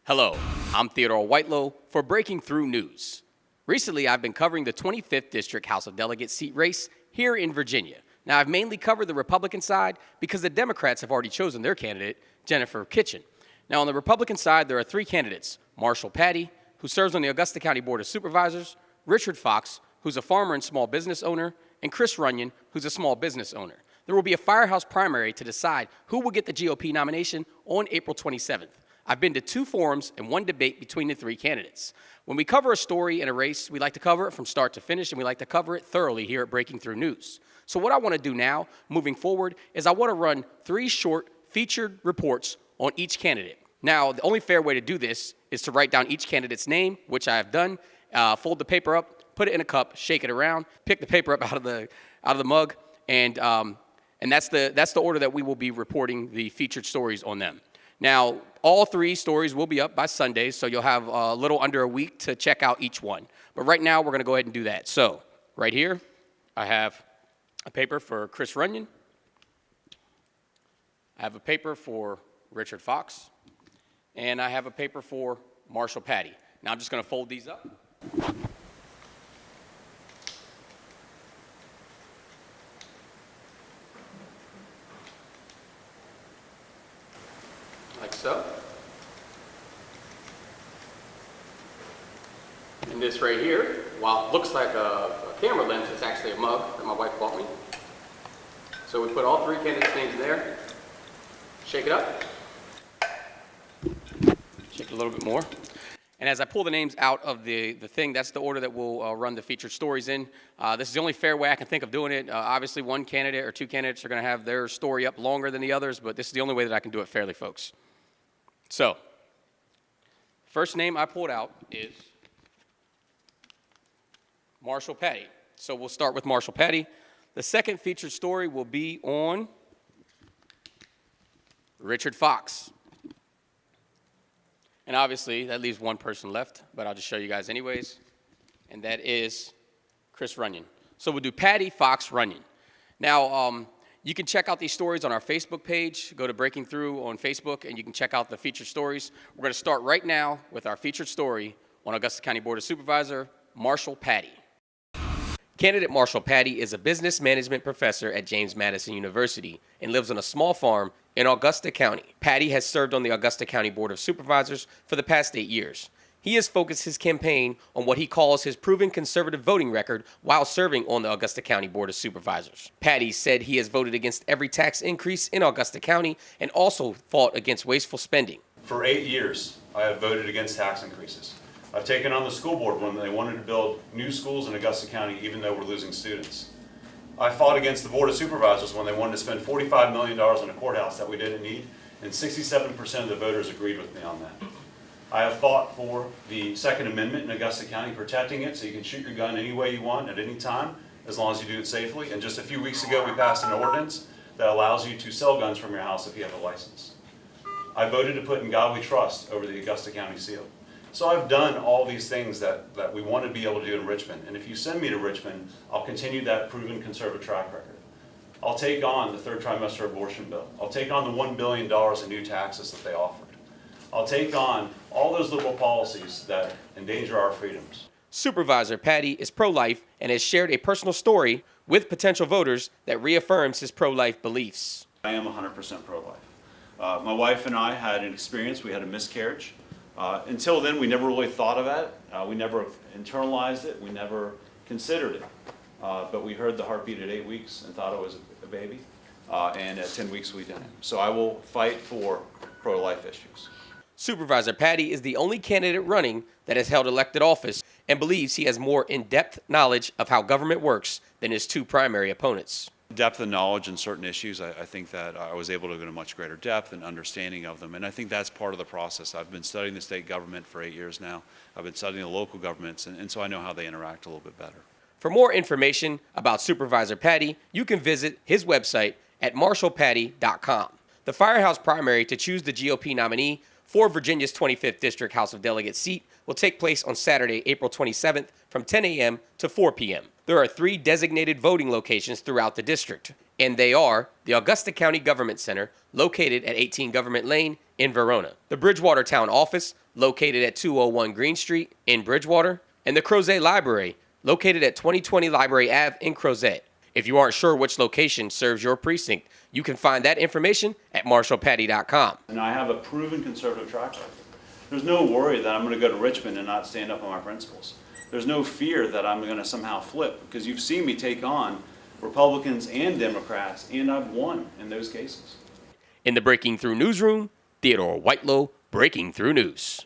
Hello, I'm Theodore Whitelow for Breaking Through News. Recently, I've been covering the 25th District House of Delegates seat race here in Virginia. Now, I've mainly covered the Republican side because the Democrats have already chosen their candidate, Jennifer Kitchen. Now, on the Republican side, there are three candidates: Marshall Pattie, who serves on the Augusta County Board of Supervisors; Richard Fox, who's a farmer and small business owner; and Chris Runyon, who's a small business owner. There will be a firehouse primary to decide who will get the GOP nomination on April 27th. I've been to two forums and one debate between the three candidates. When we cover a story in a race, we like to cover it from start to finish, and we like to cover it thoroughly here at Breaking Through News. So what I want to do now, moving forward, is I want to run three short featured reports on each candidate. Now, the only fair way to do this is to write down each candidate's name, which I have done, fold the paper up, put it in a cup, shake it around, pick the paper up out of the mug, and that's the order that we will be reporting the featured stories on them. Now, all three stories will be up by Sunday, so you'll have a little under a week to check out each one. But right now, we're going to go ahead and do that. So, right here, I have a paper for Chris Runyon. I have a paper for Richard Fox. And I have a paper for Marshall Pattie. Now, I'm just going to fold these up. Like so. And this right here, while it looks like a camera lens, it's actually a mug that my wife bought me. So we put all three candidates' names there. Shake it up. Shake it a little bit more. And as I pull the names out of the thing, that's the order that we'll run the featured stories in. This is the only fair way I can think of doing it. Obviously, one candidate or two candidates are going to have their story up longer than the others, but this is the only way that I can do it fairly, folks. So, first name I pulled out is Marshall Pattie. So we'll start with Marshall Pattie. The second featured story will be on Richard Fox. And obviously, that leaves one person left, but I'll just show you guys anyways, and that is Chris Runyon. So we'll do Pattie, Fox, Runyon. Now, you can check out these stories on our Facebook page. Go to Breaking Through on Facebook, and you can check out the featured stories. We're going to start right now with our featured story on Augusta County Board of Supervisor, Marshall Pattie. Candidate Marshall Pattie is a business management professor at James Madison University and lives on a small farm in Augusta County. Pattie has served on the Augusta County Board of Supervisors for the past 8 years. He has focused his campaign on what he calls his proven conservative voting record while serving on the Augusta County Board of Supervisors. Pattie said he has voted against every tax increase in Augusta County and also fought against wasteful spending. For 8 years, I have voted against tax increases. I've taken on the school board when they wanted to build new schools in Augusta County even though we're losing students. I fought against the Board of Supervisors when they wanted to spend $45 million on a courthouse that we didn't need, and 67% of the voters agreed with me on that. I have fought for the Second Amendment in Augusta County, protecting it so you can shoot your gun any way you want at any time, as long as you do it safely. And just a few weeks ago, we passed an ordinance that allows you to sell guns from your house if you have a license. I voted to put In God We Trust over the Augusta County seal. So I've done all these things that we want to be able to do in Richmond. And if you send me to Richmond, I'll continue that proven conservative track record. I'll take on the third trimester abortion bill. I'll take on the $1 billion in new taxes that they offered. I'll take on all those liberal policies that endanger our freedoms. Supervisor Pattie is pro-life and has shared a personal story with potential voters that reaffirms his pro-life beliefs. I am 100% pro-life. My wife and I had an experience. We had a miscarriage. Until then, we never really thought of it. We never internalized it. We never considered it. But we heard the heartbeat at 8 weeks and thought it was a baby. And at 10 weeks, we didn't. So I will fight for pro-life issues. Supervisor Pattie is the only candidate running that has held elected office and believes he has more in-depth knowledge of how government works than his two primary opponents. Depth of knowledge in certain issues, I think that I was able to go into much greater depth and understanding of them, and I think that's part of the process. I've been studying the state government for 8 years now. I've been studying the local governments, and so I know how they interact a little bit better. For more information about Supervisor Pattie, you can visit his website at marshallpattie.com. The firehouse primary to choose the GOP nominee for Virginia's 25th District House of Delegates seat will take place on Saturday, April 27th from 10 a.m. to 4 p.m. There are 3 designated voting locations throughout the district, and they are the Augusta County Government Center, located at 18 Government Lane in Verona, the Bridgewater Town Office, located at 201 Green Street in Bridgewater, and the Crozet Library, located at 2020 Library Ave in Crozet. If you aren't sure which location serves your precinct, you can find that information at marshallpattie.com. And I have a proven conservative track record. There's no worry that I'm going to go to Richmond and not stand up on my principles. There's no fear that I'm going to somehow flip, because you've seen me take on Republicans and Democrats, and I've won in those cases. In the Breaking Through Newsroom, Theodore Whitelow, Breaking Through News.